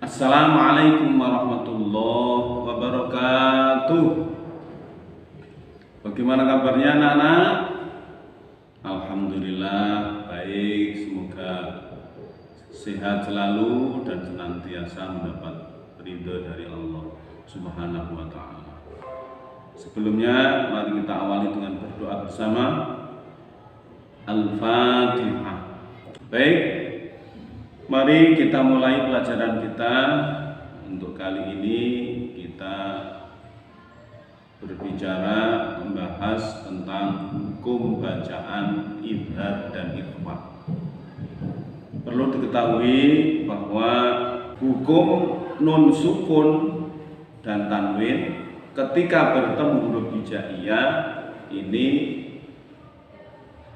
Assalamualaikum warahmatullahi wabarakatuh. Bagaimana kabarnya anak-anak? Alhamdulillah baik, semoga sehat selalu dan senantiasa mendapat ridho dari Allah Subhanahu wa ta'ala. Sebelumnya mari kita awali dengan berdoa bersama. Al-Fatihah. Baik, mari kita mulai pelajaran kita. Untuk kali ini kita berbicara membahas tentang hukum bacaan idhar dan ikhfa. Perlu diketahui bahwa hukum nun sukun dan tanwin ketika bertemu huruf hijaiyah ini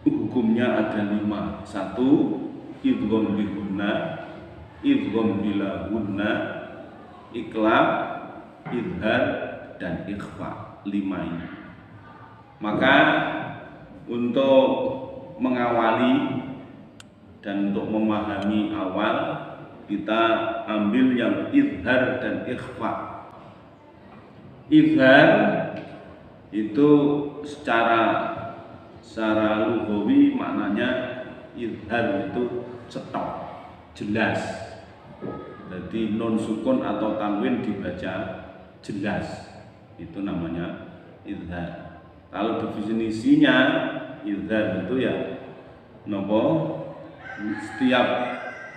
hukumnya ada 5. 1. Idgham bihunna, idgham bila hunna, iqlab, idhar, dan ikhfa. 5 ini. Maka untuk mengawali dan untuk memahami awal, kita ambil yang idhar dan ikhfa. Idhar itu secara lughawi maknanya idhar itu cetok, jelas. Jadi non sukun atau tanwin dibaca jelas, itu namanya idhar. Kalau definisinya idhar itu ya nopo, setiap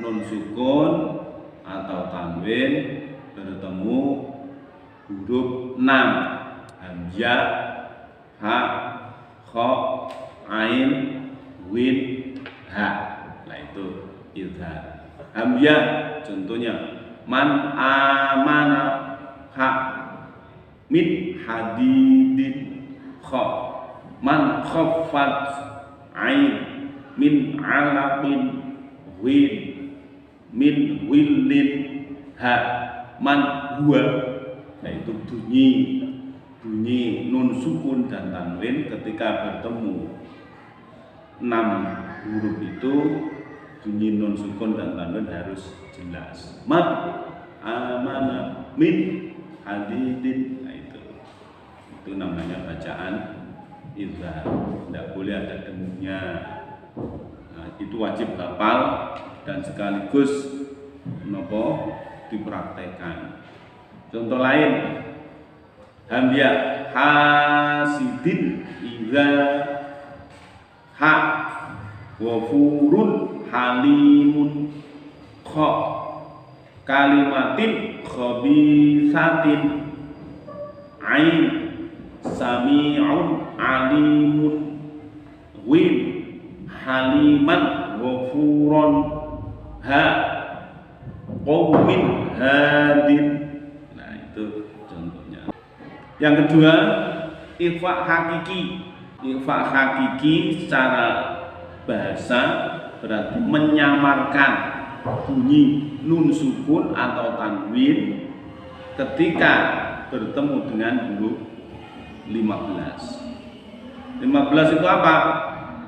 non sukun atau tanwin bertemu huruf 6, hamzah, ha, kha, ain, win, ha. Nah itu idhar. Hamzah contohnya man amana, ha, min hadidin, kha, man khaffat, ain, min alaqin, win, min willin, ha, man huwa. Nah itu bunyi nun sukun dan tanwin ketika bertemu 6 huruf itu, bunyi nun sukun dan tanwin harus jelas. Man amana, min hadidin. Nah itu namanya bacaan idhar. Tidak boleh ada demunya. Nah, itu wajib hafal dan sekaligus nopo dipraktekkan. Contoh lain, hamzah hasidin idza, ha, wafurun halimun, kha, kalimatin khabisatin, ain, sami'un alimun, win, haliman wafuron, ha, qaumin hadin. Nah itu contohnya. Yang kedua, ikhfa hakiki. Ikhfa hakiki secara bahasa berarti menyamarkan bunyi nun sukun atau tanwin ketika bertemu dengan huruf 15. 15 itu apa?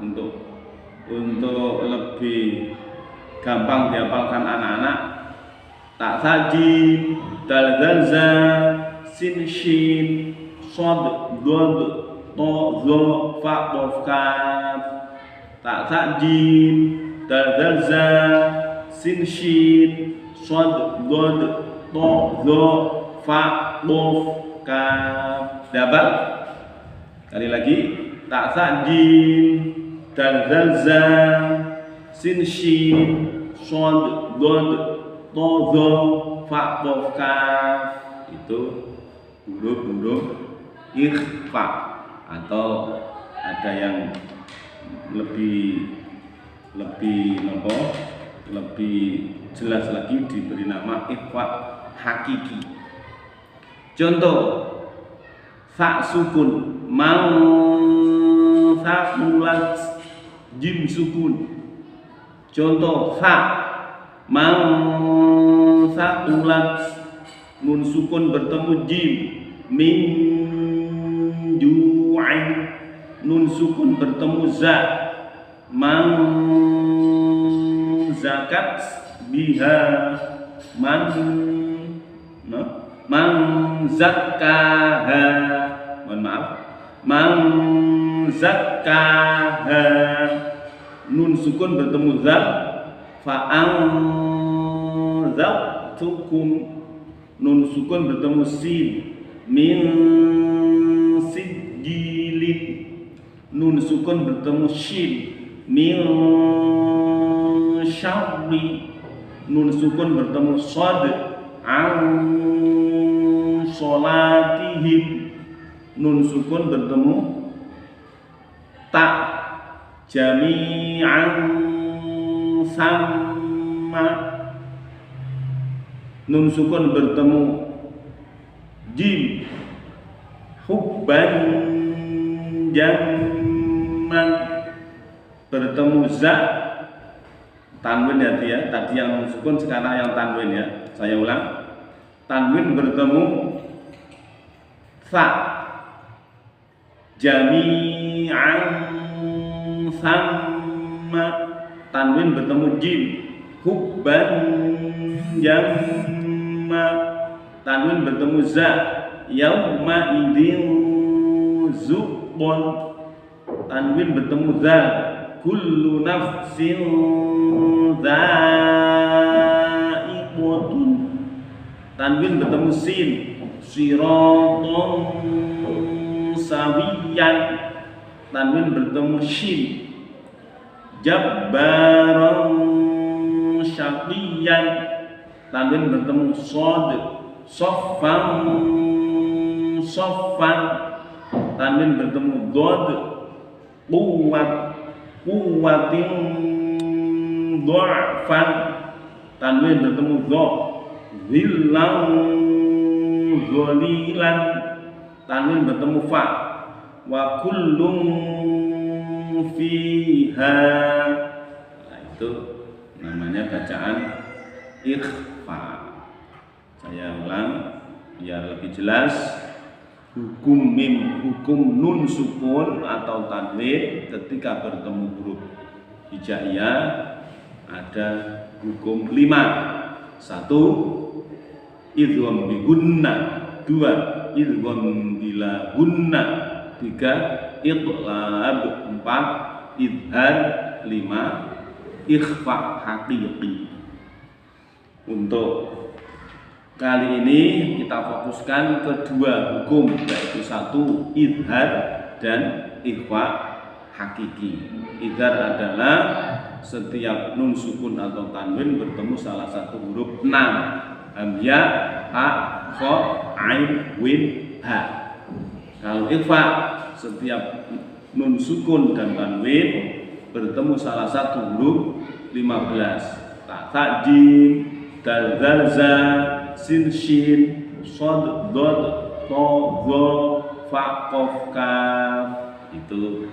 Untuk lebih gampang dihafalkan anak-anak, tak sajin, dal dalza, sin shin, shod dod, to zo, fa qaf kaf. Tak sajin, dal dalza, sin shin, shod dod, to zo, fa qaf kaf. Dapat? Kali lagi, tak sajin, dal dalza, sin shin, shod dod, to zo, fa qaf kaf. Itu huruf-huruf ikhfa, atau ada yang lebih jelas lagi diberi nama ikhfa hakiki. Contoh, fa sukun, mau, fa mulat, jim sukun. Contoh, fa, mau, fa mulat, nun sukun bertemu jim, min ju'in, nun sukun bertemu za, man zakat biha, man no? Man zakkaha, mohon maaf, man zakkaha, nun sukun bertemu za, fa'anzartukum, nun sukun bertemu sin, min sijilin, nun sukun bertemu shin, min syarri, nun sukun bertemu shad, an sholatihim, nun sukun bertemu ta, jami'an sama, nun sukun bertemu jim, hubban jamman, bertemu za, tanwin ya, tadi yang nun sukun sekarang yang tanwin ya. Saya ulang, tanwin bertemu sa, jami'an sama, tanwin bertemu jim, hubban jamma, tanwin bertemu za, yauma idin zuqbon, tanwin bertemu za, kullu nafsin dha'iqatun, tanwin bertemu sin, siraton sawiyan, tanwin bertemu shin, jabbaran syaqiyan, tanwin bertemu shad, soffan soffan, tanwin bertemu dhad, quwwatin dha'fan, tanwin bertemu dha, dhillan dhalilan, tanwin bertemu fa, wa kullum fiha. Nah, itu namanya bacaan ikhfa. Saya ulang biar lebih jelas. Hukum mim, hukum nun sukun atau tanwin ketika bertemu huruf hijaiyah ada hukum 5. 1. Idgham bi gunna, 2. Idgham bila gunna, 3. Idlab, 4. Idhar, 5. Ikhfa haqiqi. Untuk kali ini kita fokuskan ke 2 hukum, yaitu 1 idhar dan ikhfa hakiki. Idhar adalah setiap nun sukun atau tanwin bertemu salah satu huruf 6, hamzah, ha, kha, ain, win, ha. Kalau ikhfa, setiap nun sukun dan tanwin bertemu salah satu huruf 15, ta, jim, dal, za, sin, shin, shad, dad, ta, dha, fa, qaf, kaf. Itu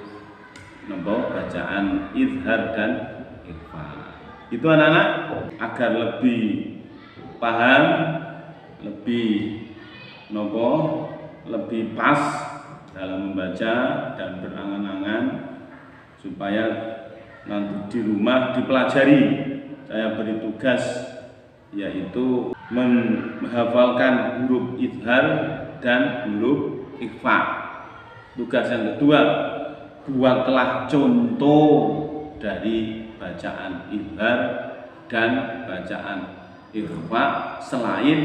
nomor bacaan izhar dan ikhfa. Itu anak-anak agar lebih paham, lebih lebih pas dalam membaca dan berangan-angan, supaya nanti di rumah dipelajari. Saya beri tugas yaitu menghafalkan huruf izhar dan huruf ikhfa. Tugas yang kedua, buatlah contoh dari bacaan izhar dan bacaan ikhfa selain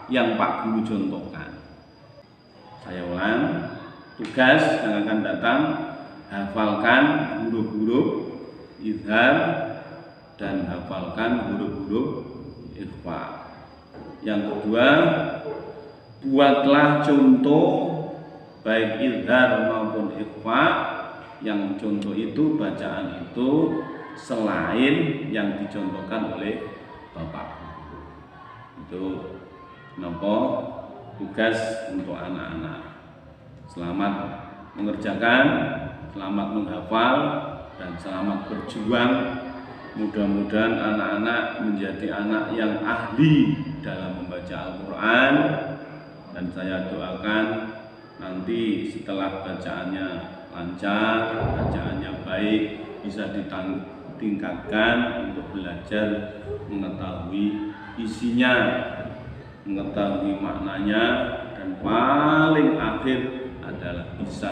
yang Pak Guru contohkan. Saya ulang, tugas yang akan datang, hafalkan huruf-huruf izhar dan hafalkan huruf-huruf ikhfa. Yang kedua, buatlah contoh baik izhar maupun ikhfa, yang contoh itu bacaan itu selain yang dicontohkan oleh Bapak. Itu tugas untuk anak-anak. Selamat mengerjakan, selamat menghafal, dan selamat berjuang. Mudah-mudahan anak-anak menjadi anak yang ahli dalam membaca Al-Quran, dan saya doakan nanti setelah bacaannya lancar, bacaannya baik, bisa ditingkatkan untuk belajar mengetahui isinya, mengetahui maknanya, dan paling akhir adalah bisa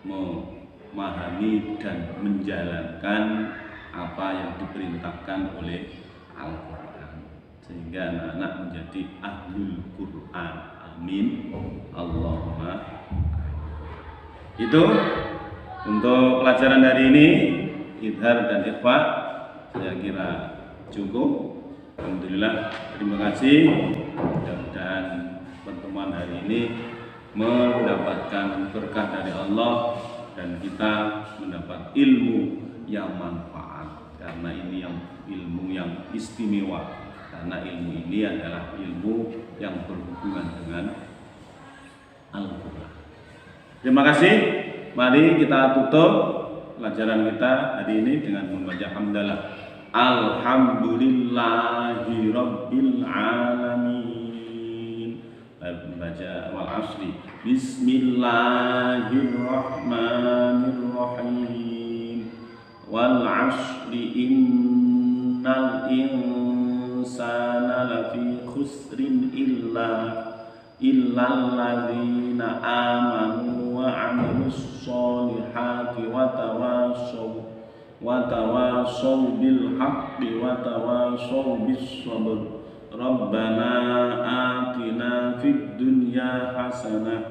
memahami dan menjalankan apa yang diperintahkan oleh Al-Quran, sehingga anak-anak menjadi ahlul Quran. Amin. Allahumma. Itu untuk pelajaran hari ini, idhar dan ikhfa, saya kira cukup. Alhamdulillah, terima kasih. Mudah-mudahan pertemuan hari ini mendapatkan berkah dari Allah dan kita mendapat ilmu yang manfaat, karena ini ilmu yang istimewa, karena ilmu ini adalah ilmu yang berhubungan dengan Al-Quran. Terima kasih. Mari kita tutup pelajaran kita hari ini dengan membaca hamdalah. Alhamdulillahi Rabbil Alamin. Membaca wal asri. Bismillahirrahmanirrahim. Wal asri innal insana lafi khusrin illalladzina amanu wa amilus solihati wa tawasaw bil haqqi wa tawasaw bis sabr. Rabbana atina fid dunya hasanah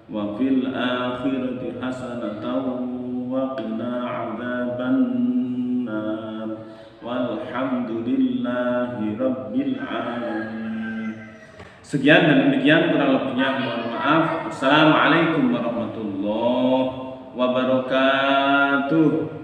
wa fil akhirati hasanatan wa qina adzaban nar. Walhamdulillahi rabbil alamin. Sekian dan demikian, kurang lebihnya mohon maaf. Assalamualaikum warahmatullahi wabarakatuh.